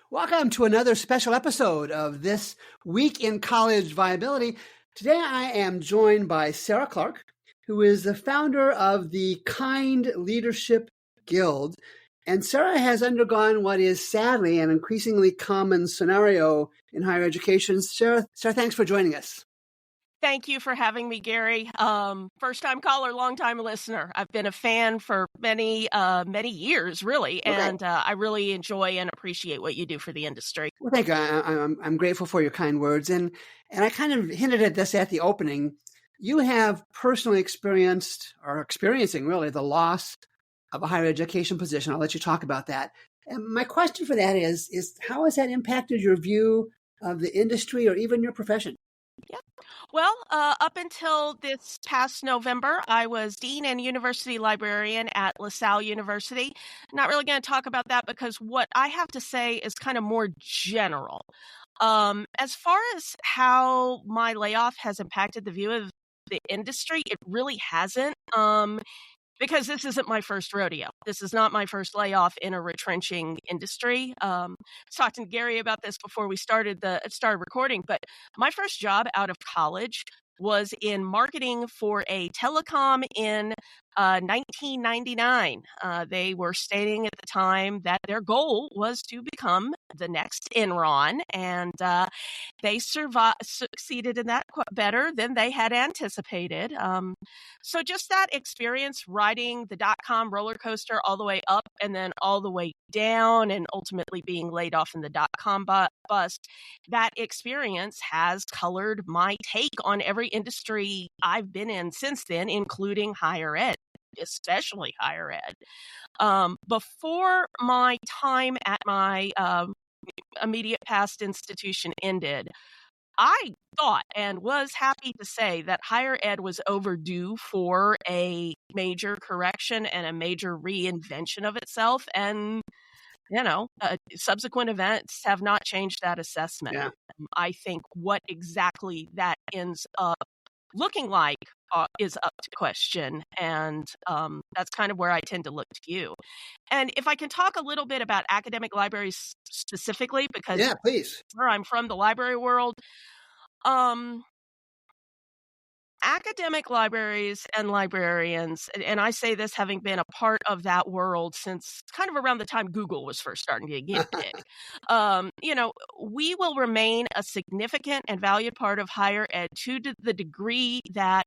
Welcome to another special episode of This Week in College Viability. Today I am joined by Sarah Clark, who is the founder of the Kind Leadership Guild. And Sarah has undergone what is sadly an increasingly common scenario in higher education. Sarah, thanks for joining us. Thank you for having me, Gary. First-time caller, long-time listener. I've been a fan for many years, really, and I really enjoy and appreciate what you do for the industry. Well, thank you. I'm grateful for your kind words, and I kind of hinted at this at the opening. You have personally experienced or experiencing really the loss of a higher education position. I'll let you talk about that. And my question for that is how has that impacted your view of the industry or even your profession? Yeah. Well, up until this past November, I was dean and university librarian at LaSalle University. Not really going to talk about that because what I have to say is kind of more general. As far as how my layoff has impacted the view of the industry, it really hasn't. Because this isn't my first rodeo. This is not my first layoff in a retrenching industry. I was talking to Gary about this before we started recording, but my first job out of college was in marketing for a telecom in 1999. They were stating at the time that their goal was to become the next Enron, and they succeeded in that better than they had anticipated. So just that experience riding the dot-com roller coaster all the way up and then all the way down and ultimately being laid off in the dot-com bust, that experience has colored my take on every industry I've been in since then, including higher ed, especially higher ed. Before my time at my immediate past institution ended, I thought and was happy to say that higher ed was overdue for a major correction and a major reinvention of itself. And, subsequent events have not changed that assessment. Yeah. I think what exactly that ends up looking like is up to question. And that's kind of where I tend to look to you. And if I can talk a little bit about academic libraries specifically, because yeah, please. Where I'm from, the library world, academic libraries and librarians, and I say this having been a part of that world since kind of around the time Google was first starting to get big. We will remain a significant and valued part of higher ed to the degree that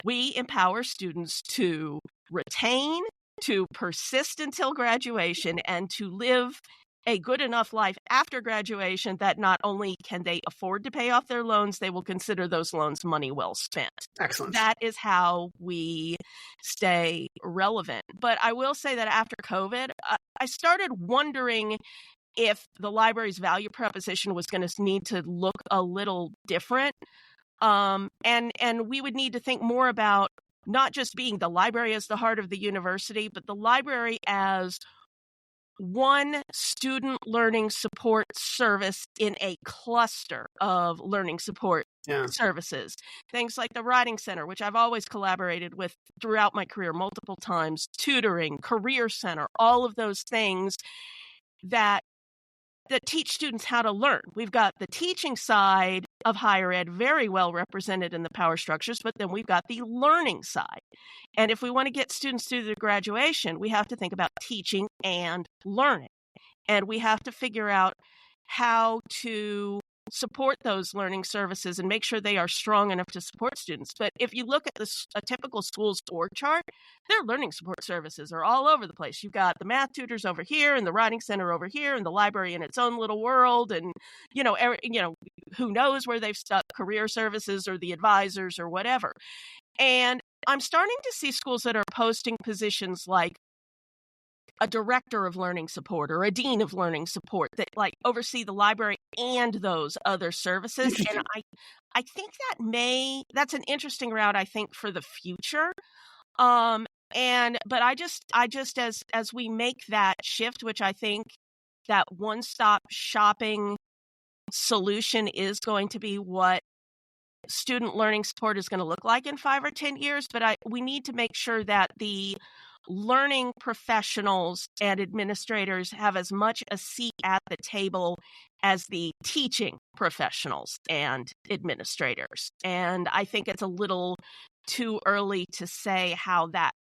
we empower students to retain, to persist until graduation, and to live a good enough life after graduation that not only can they afford to pay off their loans, they will consider those loans money well spent. Excellent. That is how we stay relevant. But I will say that after COVID, I started wondering if the library's value proposition was going to need to look a little different. And we would need to think more about not just being the library as the heart of the university, but the library as one student learning support service in a cluster of learning support services. Things like the Writing Center, which I've always collaborated with throughout my career multiple times, tutoring, Career Center, all of those things that teach students how to learn. We've got the teaching side of higher ed very well represented in the power structures, but then we've got the learning side. And if we want to get students through their graduation, we have to think about teaching and learning. And we have to figure out how to support those learning services and make sure they are strong enough to support students. But if you look at a typical school's org chart, their learning support services are all over the place. You've got the math tutors over here and the Writing Center over here and the library in its own little world. And, who knows where they've stuck career services or the advisors or whatever. And I'm starting to see schools that are posting positions like a director of learning support or a dean of learning support that oversee the library and those other services. And I think that's an interesting route, I think, for the future. But I just as we make that shift, which I think that one-stop shopping solution is going to be what student learning support is going to look like in 5 or 10 years. But we need to make sure that the learning professionals and administrators have as much a seat at the table as the teaching professionals and administrators. And I think it's a little too early to say how that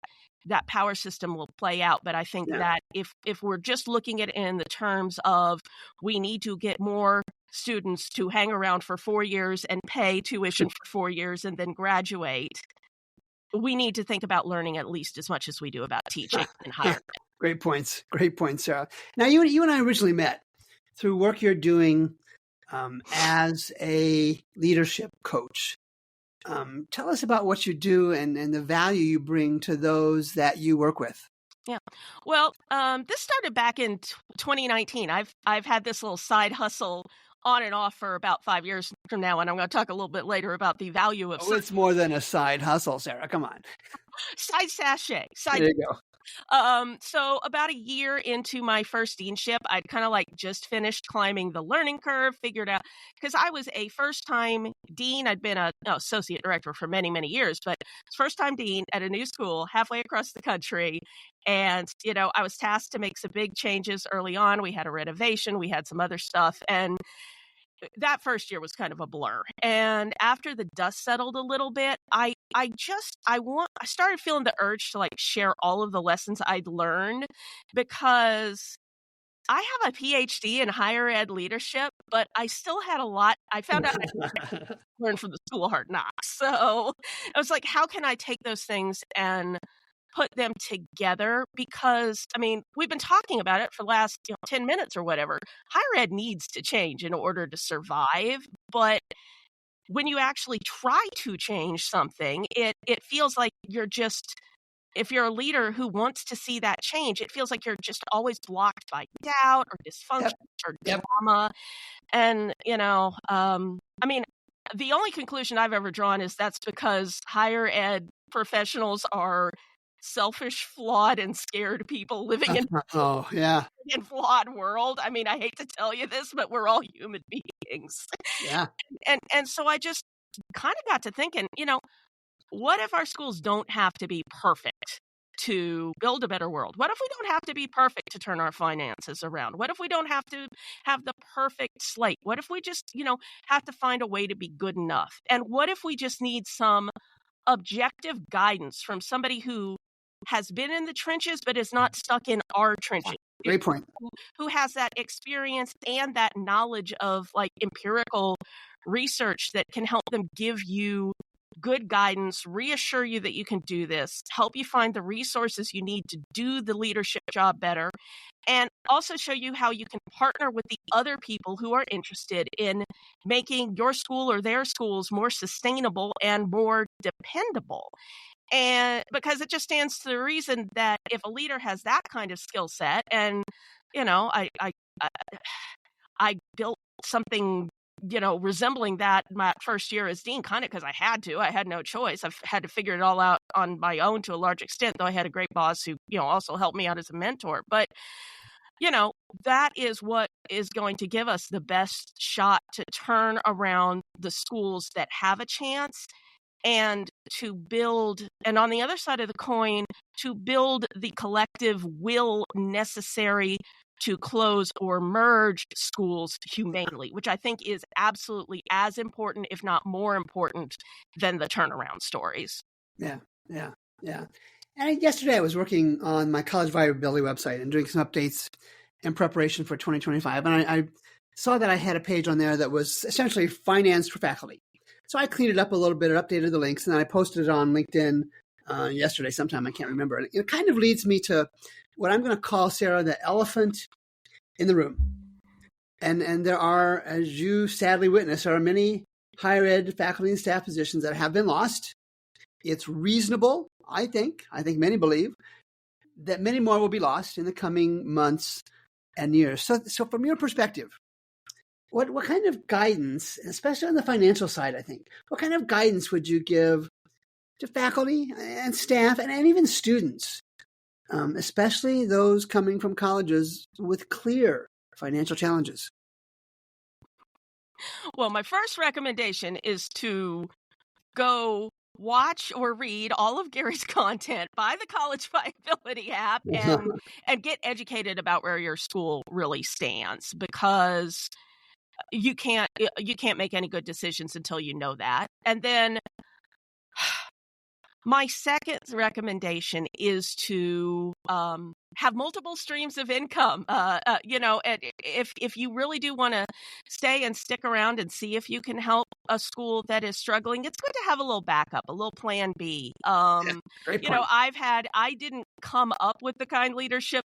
power system will play out. But I think that if we're just looking at it in the terms of we need to get more students to hang around for 4 years and pay tuition for 4 years and then graduate, we need to think about learning at least as much as we do about teaching in higher ed. Great points, Sarah. Now, you and I originally met through work you're doing as a leadership coach. Tell us about what you do and the value you bring to those that you work with. Yeah. Well, this started back in 2019. I've had this little side hustle on and off for about 5 years from now, and I'm going to talk a little bit later about the value of. It's more than a side hustle, Sarah. Come on. Side sachet. There you go. So about a year into my first deanship, I'd kind of just finished climbing the learning curve, figured out, because I was a first-time dean. I'd been an associate director for many, many years, but first-time dean at a new school halfway across the country. And, I was tasked to make some big changes early on. We had a renovation, we had some other stuff, and that first year was kind of a blur. And after the dust settled a little bit, I started feeling the urge to share all of the lessons I'd learned, because I have a PhD in higher ed leadership, but I still had a lot. I found out I learned from the school of hard knocks. So I was like, how can I take those things and put them together? Because, we've been talking about it for the last 10 minutes or whatever. Higher ed needs to change in order to survive. But when you actually try to change something, it feels like if you're a leader who wants to see that change, it feels like you're just always blocked by doubt or dysfunction or drama. And, the only conclusion I've ever drawn is that's because higher ed professionals are selfish, flawed, and scared people living in in flawed world. I hate to tell you this, but we're all human beings. Yeah. And so I just kind of got to thinking, what if our schools don't have to be perfect to build a better world? What if we don't have to be perfect to turn our finances around? What if we don't have to have the perfect slate? What if we just, have to find a way to be good enough? And what if we just need some objective guidance from somebody who has been in the trenches but is not stuck in our trenches? Great point. Who has that experience and that knowledge of empirical research that can help them give you good guidance, reassure you that you can do this, help you find the resources you need to do the leadership job better, and also show you how you can partner with the other people who are interested in making your school or their schools more sustainable and more dependable. And because it just stands to the reason that if a leader has that kind of skill set, and I built something resembling that my first year as dean, kind of because I had no choice. I've had to figure it all out on my own to a large extent, though I had a great boss who also helped me out as a mentor. But that is what is going to give us the best shot to turn around the schools that have a chance, and to build, and on the other side of the coin, to build the collective will necessary to close or merge schools humanely, which I think is absolutely as important, if not more important, than the turnaround stories. Yeah. And yesterday I was working on my college viability website and doing some updates in preparation for 2025. And I saw that I had a page on there that was essentially finance for faculty. So I cleaned it up a little bit, updated the links, and then I posted it on LinkedIn yesterday sometime. I can't remember. And it kind of leads me to what I'm going to call, Sarah, the elephant in the room. And there are, as you sadly witness, there are many higher ed faculty and staff positions that have been lost. It's reasonable, I think many believe, that many more will be lost in the coming months and years. So from your perspective, what kind of guidance, especially on the financial side, I think, what kind of guidance would you give to faculty and staff and even students, especially those coming from colleges with clear financial challenges? Well, my first recommendation is to go watch or read all of Gary's content, buy the College Viability app, and get educated about where your school really stands, because you can't make any good decisions until you know that. And then my second recommendation is to have multiple streams of income. If you really do want to stay and stick around and see if you can help a school that is struggling, it's good to have a little backup, a little plan B. Great point. I didn't come up with the Kind Leadership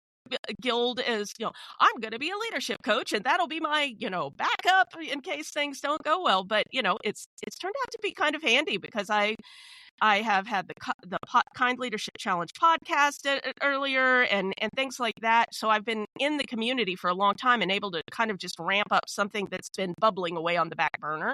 Guild as, I'm going to be a leadership coach and that'll be my, backup in case things don't go well. But, it's turned out to be kind of handy, because I have had the Kind Leadership Challenge podcast earlier and things like that. So I've been in the community for a long time and able to kind of just ramp up something that's been bubbling away on the back burner.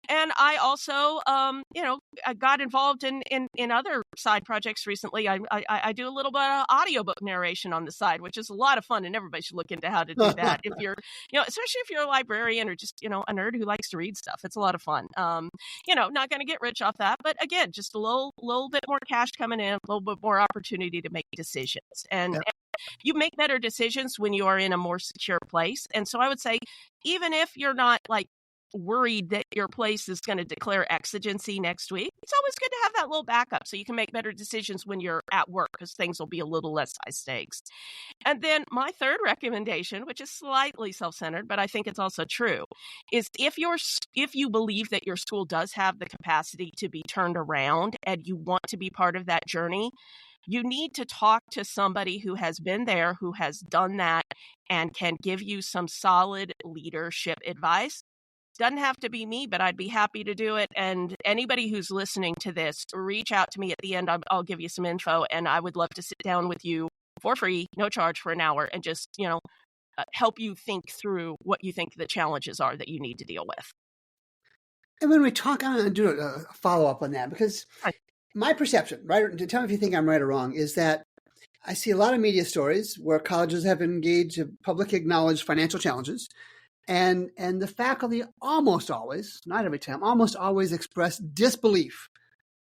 And I also, I got involved in other side projects recently. I do a little bit of audiobook narration on the side, which is a lot of fun, and everybody should look into how to do that. If you're, especially if you're a librarian or just, a nerd who likes to read stuff, it's a lot of fun. Not going to get rich off that, but again, just a little bit more cash coming in, a little bit more opportunity to make decisions. And you make better decisions when you are in a more secure place. And so I would say, even if you're not worried that your place is going to declare exigency next week, it's always good to have that little backup so you can make better decisions when you're at work, because things will be a little less high stakes. And then my third recommendation, which is slightly self-centered, but I think it's also true, is if you believe that your school does have the capacity to be turned around and you want to be part of that journey, you need to talk to somebody who has been there, who has done that, and can give you some solid leadership advice. Doesn't have to be me, but I'd be happy to do it. And anybody who's listening to this, reach out to me at the end. I'll give you some info, and I would love to sit down with you for free, no charge, for an hour, and just, help you think through what you think the challenges are that you need to deal with. And when we talk, I'm going to do a follow-up on that, because my perception, right, tell me if you think I'm right or wrong, is that I see a lot of media stories where colleges have engaged in public acknowledged financial challenges. And the faculty almost always, not every time, almost always express disbelief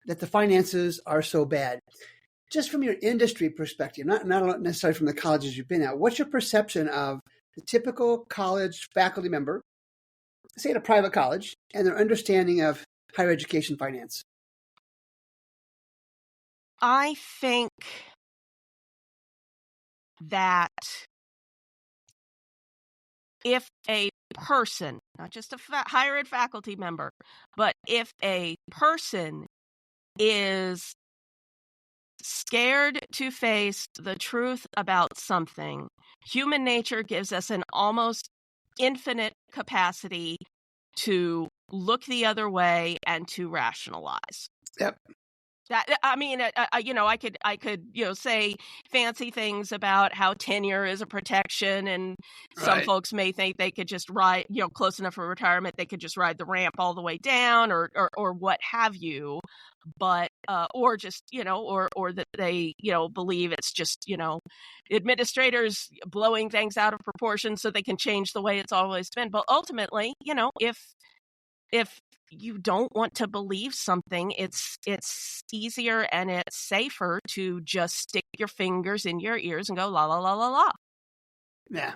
that the finances are so bad. Just from your industry perspective, not necessarily from the colleges you've been at, what's your perception of the typical college faculty member, say at a private college, and their understanding of higher education finance? I think that if a person, not just a higher ed faculty member, but if a person is scared to face the truth about something, human nature gives us an almost infinite capacity to look the other way and to rationalize. Yep. I could say fancy things about how tenure is a protection, and some folks may think they could just ride, close enough for retirement, they could just ride the ramp all the way down, or what have you. But or just or that they believe it's just administrators blowing things out of proportion so they can change the way it's always been. But ultimately, if you don't want to believe something, it's easier and it's safer to just stick your fingers in your ears and go la la la la la. Yeah.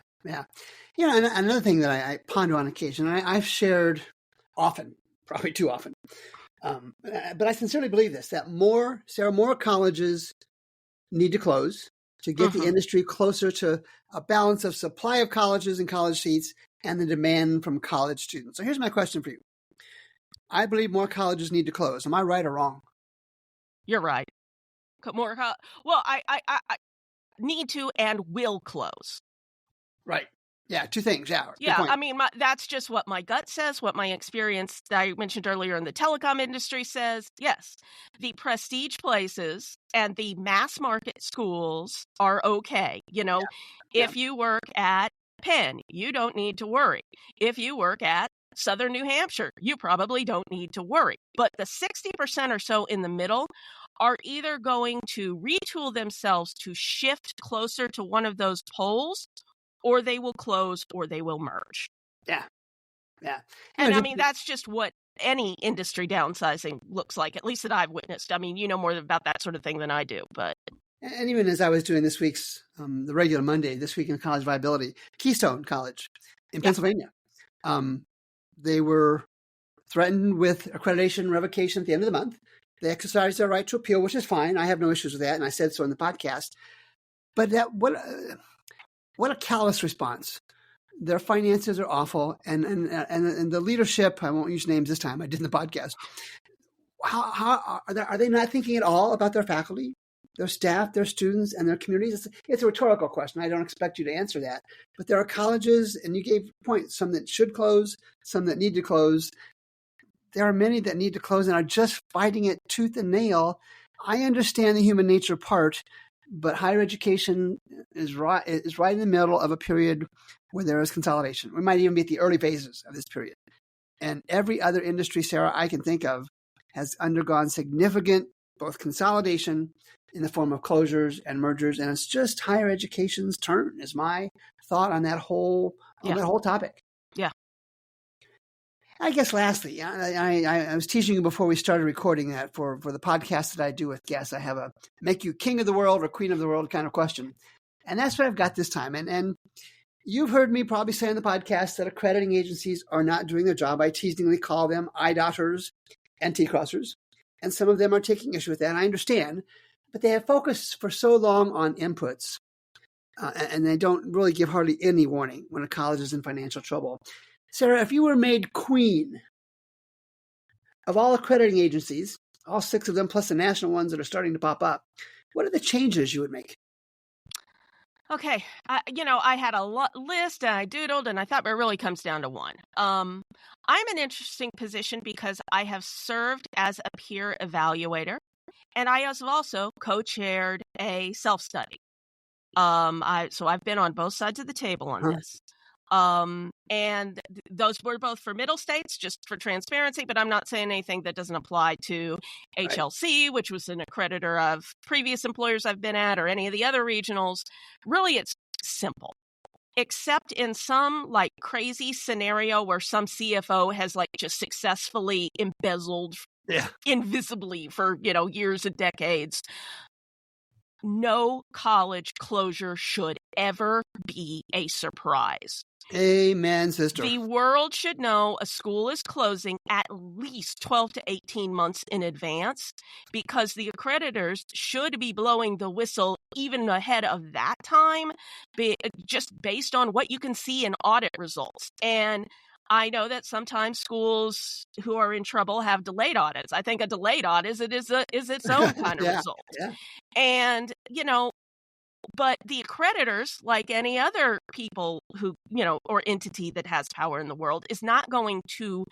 And another thing that I ponder on occasion, and I've shared often, probably too often, but I sincerely believe this: that more colleges need to close to get the industry closer to a balance of supply of colleges and college seats and the demand from college students. So here's my question for you. I believe more colleges need to close. Am I right or wrong? You're right. More. Well, I need to and will close. Right. Yeah. Two things. Yeah. Yeah. I mean, that's just what my gut says, what my experience that I mentioned earlier in the telecom industry says. Yes. The prestige places and the mass market schools are okay. If you work at Penn, you don't need to worry. If you work at Southern New Hampshire, you probably don't need to worry. But the 60% or so in the middle are either going to retool themselves to shift closer to one of those poles, or they will close, or they will merge. Yeah. And I mean, that's just what any industry downsizing looks like, at least that I've witnessed. I mean, you know more about that sort of thing than I do, but. And even as I was doing this week's, the regular Monday, this week in college viability, Keystone College in Pennsylvania, they were threatened with accreditation revocation at the end of the month. They exercised their right to appeal, which is fine. I have no issues with that, and I said so in the podcast. But what a callous response. Their finances are awful, and the leadership, I won't use names this time, I did in the podcast. How are they not thinking at all about their faculty, their staff, their students, and their communities? It's a rhetorical question. I don't expect you to answer that. But there are colleges, and you gave points, some that should close, some that need to close. There are many that need to close and are just fighting it tooth and nail. I understand the human nature part, but higher education is right in the middle of a period where there is consolidation. We might even be at the early phases of this period. And every other industry, Sarah, I can think of has undergone significant both consolidation in the form of closures and mergers. And it's just higher education's turn, is my thought on that whole topic. Yeah. I guess lastly, I was teaching you before we started recording that for the podcast that I do with guests, I have a make you king of the world or queen of the world kind of question. And that's what I've got this time. And you've heard me probably say on the podcast that accrediting agencies are not doing their job. I teasingly call them eye-dotters and T-crossers. And some of them are taking issue with that, and I understand. But they have focused for so long on inputs, and they don't really give hardly any warning when a college is in financial trouble. Sarah, if you were made queen of all accrediting agencies, all 6 of them, plus the national ones that are starting to pop up, what are the changes you would make? Okay, I had a list and I doodled, and I thought it really comes down to one. I'm in an interesting position because I have served as a peer evaluator, and I have also co-chaired a self-study. So I've been on both sides of the table on this. And those were both for middle states, just for transparency, but I'm not saying anything that doesn't apply to HLC, which was an accreditor of previous employers I've been at, or any of the other regionals. Really, it's simple, except in some like crazy scenario where some CFO has like just successfully embezzled invisibly for, years and decades. No college closure should ever be a surprise. Amen, sister. The world should know a school is closing at least 12 to 18 months in advance, because the accreditors should be blowing the whistle even ahead of that time, just based on what you can see in audit results. And I know that sometimes schools who are in trouble have delayed audits. I think a delayed audit is its own kind of result. Yeah. And, but the accreditors, like any other people who, or entity that has power in the world, is not going to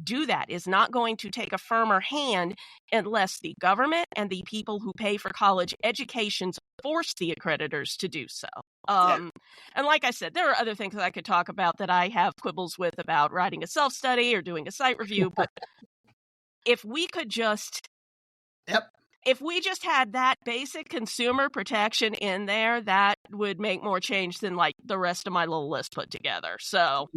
do that, is not going to take a firmer hand unless the government and the people who pay for college educations force the accreditors to do so. And like I said, there are other things that I could talk about that I have quibbles with about writing a self-study or doing a site review. But if we could just... If we just had that basic consumer protection in there, that would make more change than like the rest of my little list put together. So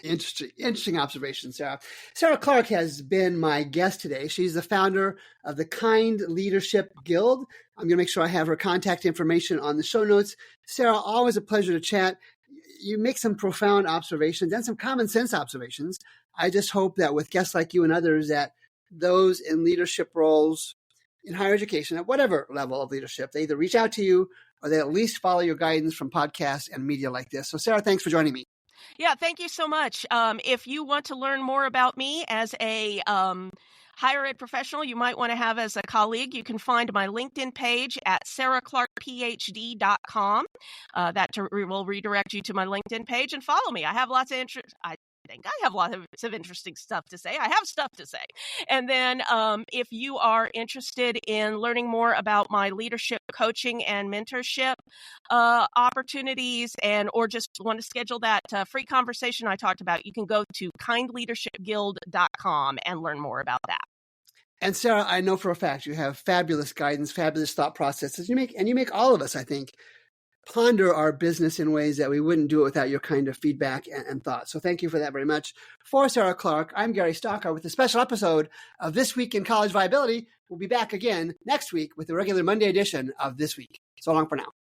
interesting observation, Sarah. Sarah Clark has been my guest today. She's the founder of the Kind Leadership Guild. I'm going to make sure I have her contact information on the show notes. Sarah, always a pleasure to chat. You make some profound observations and some common sense observations. I just hope that with guests like you and others, that those in leadership roles in higher education, at whatever level of leadership, they either reach out to you or they at least follow your guidance from podcasts and media like this. So Sarah, thanks for joining me. Yeah, thank you so much. If you want to learn more about me as a higher ed professional you might want to have as a colleague, you can find my LinkedIn page at sarahclarkphd.com. That will redirect you to my LinkedIn page, and follow me. I have lots of interest. I think I have lots of interesting stuff to say. I have stuff to say. And then if you are interested in learning more about my leadership coaching and mentorship opportunities, or just want to schedule that free conversation I talked about, you can go to kindleadershipguild.com and learn more about that. And Sarah, I know for a fact you have fabulous guidance, fabulous thought processes. You make all of us, I think, ponder our business in ways that we wouldn't do it without your kind of feedback and thoughts. So thank you for that very much. For Sarah Clark, I'm Gary Stocker with a special episode of This Week in College Viability. We'll be back again next week with the regular Monday edition of This Week. So long for now.